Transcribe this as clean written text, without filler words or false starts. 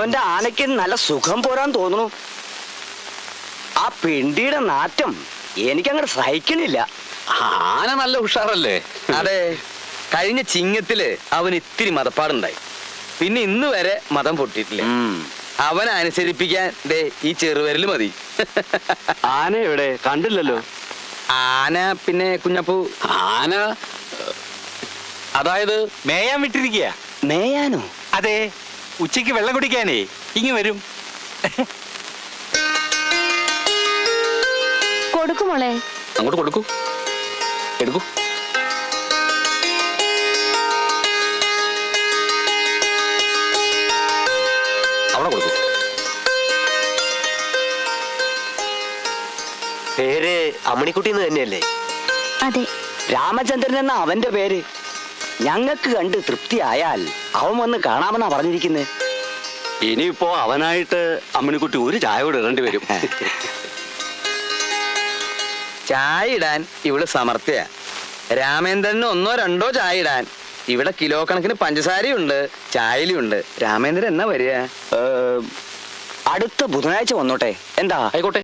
അവനവന്റെ ആനയ്ക്ക് നല്ല സുഖം പോരാൻ തോന്നുന്നു. ആ പിണ്ടിയുടെ നാറ്റം എനിക്കങ്ങോട്ട് സഹിക്കണില്ല. ആന നല്ല ഉഷാറല്ലേ? അതെ, കഴിഞ്ഞ ചിങ്ങത്തില് അവന് ഇത്തിരി മതപ്പാടുണ്ടായി. പിന്നെ ഇന്ന് വരെ മതം പൊട്ടിയിട്ടില്ല. അവനെ അനുസരിപ്പിക്കാൻ ദേ ഈ ചെറുവിരല് മതി. ആന എവിടെ? കണ്ടില്ലല്ലോ. ആന പിന്നെ കുഞ്ഞപ്പൂ. ആന അതായത് മേയാൻ വിട്ടിരിക്കുക. മേയാനോ? അതെ, ഉച്ചയ്ക്ക് വെള്ളം കുടിക്കാനേ ഇങ്ങ് വരും. കൊടുക്കുമോളെ. അങ്ങോട്ട് കൊടുക്കൂ, എടുക്കൂ. അവിടെ കൊടുക്കൂ. പേര് അമ്മണിക്കുട്ടി എന്ന് തന്നെയല്ലേ? അതെ. രാമചന്ദ്രൻ എന്ന അവന്റെ പേര്. ഞങ്ങൾക്ക് കണ്ട് തൃപ്തിയായാൽ അവൻ വന്ന് കാണാമെന്നാ പറഞ്ഞിരിക്കുന്നത്. ഇനിയിപ്പോ അവനായിട്ട് അമ്മിണിക്കുട്ടി ഒരു ചായ കൂടെ ഇടേണ്ടി വരും. ചായ ഇടാൻ ഇവിടെ സമർത്ഥ്യ. രാമേന്ദ്രന് ഒന്നോ രണ്ടോ ചായ ഇടാൻ ഇവിടെ കിലോ കണക്കിന് പഞ്ചസാരയുണ്ട്, ചായയിലുണ്ട്. രാമേന്ദ്രൻ എന്നാ വരിക? അടുത്ത ബുധനാഴ്ച വന്നോട്ടെ, എന്താ? ആയിക്കോട്ടെ.